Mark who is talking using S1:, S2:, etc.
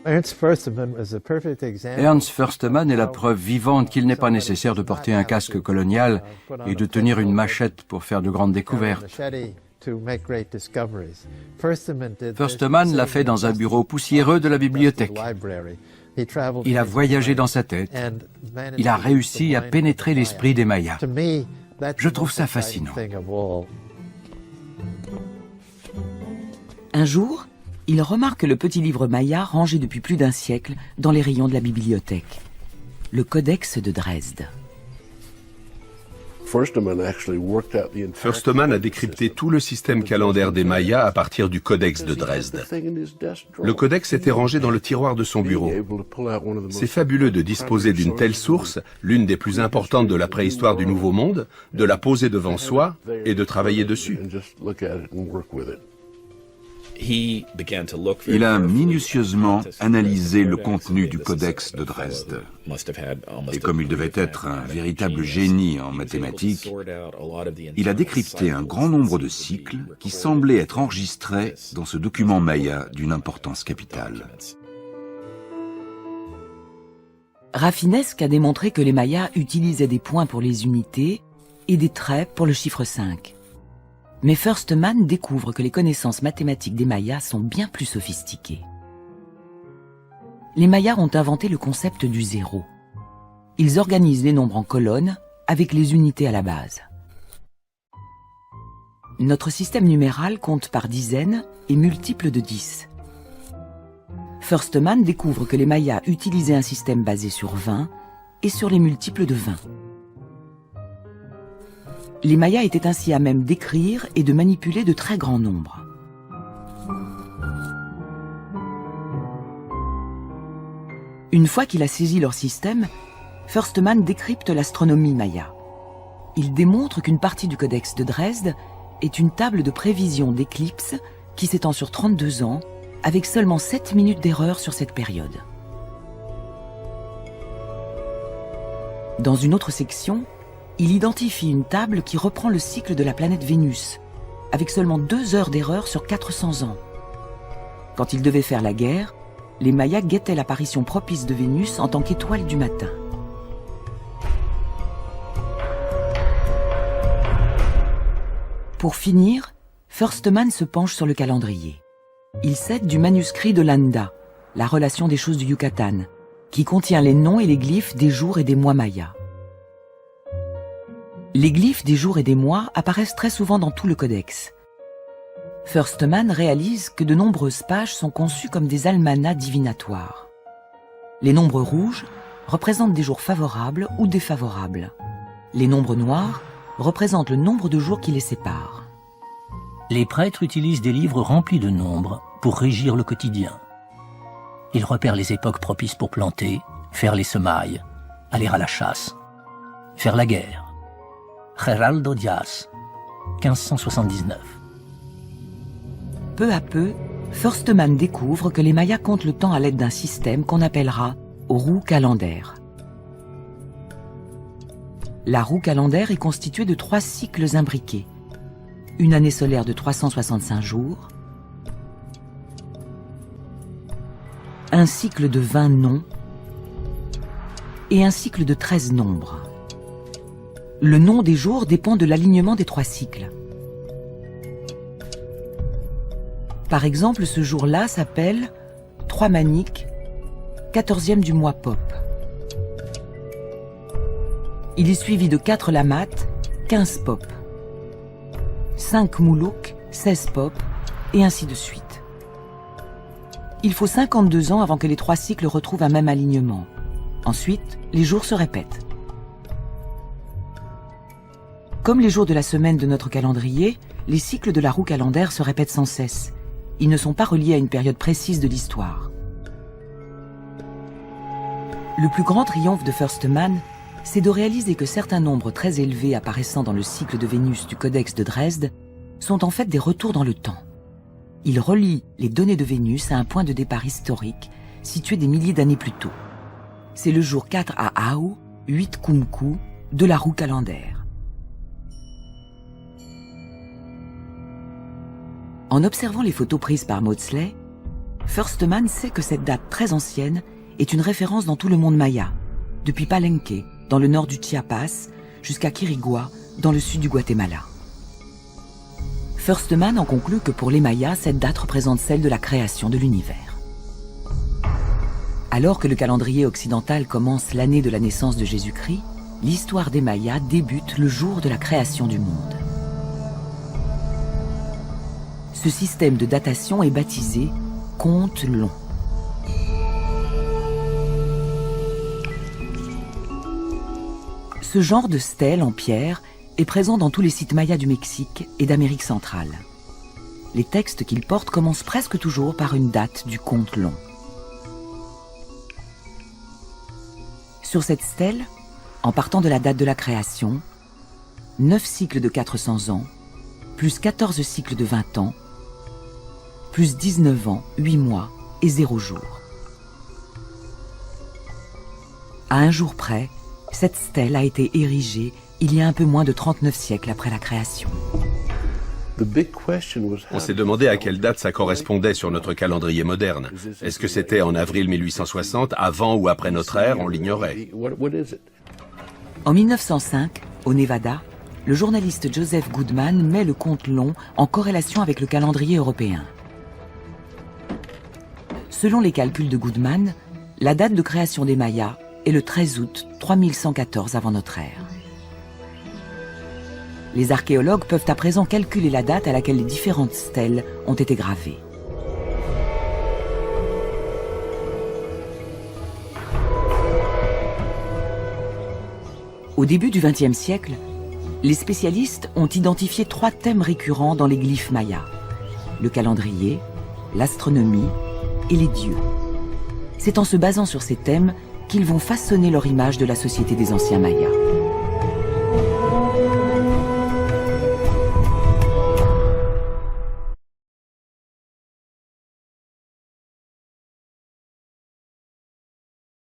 S1: Ernst Försteman est la preuve vivante qu'il n'est pas nécessaire de porter un casque colonial et de tenir une machette pour faire de grandes découvertes. Försteman l'a fait dans un bureau poussiéreux de la bibliothèque. Il a voyagé dans sa tête. Il a réussi à pénétrer l'esprit des Mayas. Je trouve ça fascinant.
S2: Un jour, il remarque le petit livre maya rangé depuis plus d'un siècle dans les rayons de la bibliothèque. Le Codex de Dresde.
S3: Försteman a décrypté tout le système calendaire des Mayas à partir du Codex de Dresde. Le Codex était rangé dans le tiroir de son bureau. C'est fabuleux de disposer d'une telle source, l'une des plus importantes de la préhistoire du Nouveau Monde, de la poser devant soi et de travailler dessus.
S4: Il a minutieusement analysé le contenu du Codex de Dresde. Et comme il devait être un véritable génie en mathématiques, il a décrypté un grand nombre de cycles qui semblaient être enregistrés dans ce document maya d'une importance capitale.
S2: Rafinesque a démontré que les Mayas utilisaient des points pour les unités et des traits pour le chiffre 5. Mais Försteman découvre que les connaissances mathématiques des Mayas sont bien plus sophistiquées. Les Mayas ont inventé le concept du zéro. Ils organisent les nombres en colonnes avec les unités à la base. Notre système numéral compte par dizaines et multiples de 10. Försteman découvre que les Mayas utilisaient un système basé sur 20 et sur les multiples de 20. Les Mayas étaient ainsi à même d'écrire et de manipuler de très grands nombres. Une fois qu'il a saisi leur système, Försteman décrypte l'astronomie maya. Il démontre qu'une partie du Codex de Dresde est une table de prévision d'éclipses qui s'étend sur 32 ans, avec seulement 7 minutes d'erreur sur cette période. Dans une autre section, il identifie une table qui reprend le cycle de la planète Vénus, avec seulement 2 heures d'erreur sur 400 ans. Quand ils devaient faire la guerre, les Mayas guettaient l'apparition propice de Vénus en tant qu'étoile du matin. Pour finir, Försteman se penche sur le calendrier. Il s'aide du manuscrit de Landa, la relation des choses du Yucatan, qui contient les noms et les glyphes des jours et des mois mayas. Les glyphes des jours et des mois apparaissent très souvent dans tout le codex. Försteman réalise que de nombreuses pages sont conçues comme des almanachs divinatoires. Les nombres rouges représentent des jours favorables ou défavorables. Les nombres noirs représentent le nombre de jours qui les séparent.
S5: Les prêtres utilisent des livres remplis de nombres pour régir le quotidien. Ils repèrent les époques propices pour planter, faire les semailles, aller à la chasse, faire la guerre. Geraldo Diaz, 1579.
S2: Peu à peu, Försteman découvre que les Mayas comptent le temps à l'aide d'un système qu'on appellera roue calendaire. La roue calendaire est constituée de 3 cycles imbriqués. Une année solaire de 365 jours, un cycle de 20 noms et un cycle de 13 nombres. Le nom des jours dépend de l'alignement des 3 cycles. Par exemple, ce jour-là s'appelle 3 Maniques, 14e du mois Pop. Il est suivi de 4 Lamates, 15 Pop. 5 Moulouk, 16 Pop, et ainsi de suite. Il faut 52 ans avant que les 3 cycles retrouvent un même alignement. Ensuite, les jours se répètent. Comme les jours de la semaine de notre calendrier, les cycles de la roue calendaire se répètent sans cesse. Ils ne sont pas reliés à une période précise de l'histoire. Le plus grand triomphe de Försteman, c'est de réaliser que certains nombres très élevés apparaissant dans le cycle de Vénus du Codex de Dresde sont en fait des retours dans le temps. Il relie les données de Vénus à un point de départ historique situé des milliers d'années plus tôt. C'est le jour 4 à Au, 8 Kumku de la roue calendaire. En observant les photos prises par Maudsley, Firstman sait que cette date très ancienne est une référence dans tout le monde maya, depuis Palenque, dans le nord du Chiapas, jusqu'à Quirigua, dans le sud du Guatemala. Firstman en conclut que pour les Mayas, cette date représente celle de la création de l'univers. Alors que le calendrier occidental commence l'année de la naissance de Jésus-Christ, l'histoire des Mayas débute le jour de la création du monde. Ce système de datation est baptisé compte long. Ce genre de stèle en pierre est présent dans tous les sites mayas du Mexique et d'Amérique centrale. Les textes qu'ils portent commencent presque toujours par une date du compte long. Sur cette stèle, en partant de la date de la création, 9 cycles de 400 ans, plus 14 cycles de 20 ans, plus 19 ans, 8 mois et 0 jour. À un jour près, cette stèle a été érigée il y a un peu moins de 39 siècles après la création.
S3: On s'est demandé à quelle date ça correspondait sur notre calendrier moderne. Est-ce que c'était en avril 1860, avant ou après notre ère? On l'ignorait.
S2: En 1905, au Nevada, le journaliste Joseph Goodman met le compte long en corrélation avec le calendrier européen. Selon les calculs de Goodman, la date de création des Mayas est le 13 août 3114 avant notre ère. Les archéologues peuvent à présent calculer la date à laquelle les différentes stèles ont été gravées. Au début du XXe siècle, les spécialistes ont identifié 3 thèmes récurrents dans les glyphes mayas: le calendrier, l'astronomie et les dieux. C'est en se basant sur ces thèmes qu'ils vont façonner leur image de la société des anciens mayas.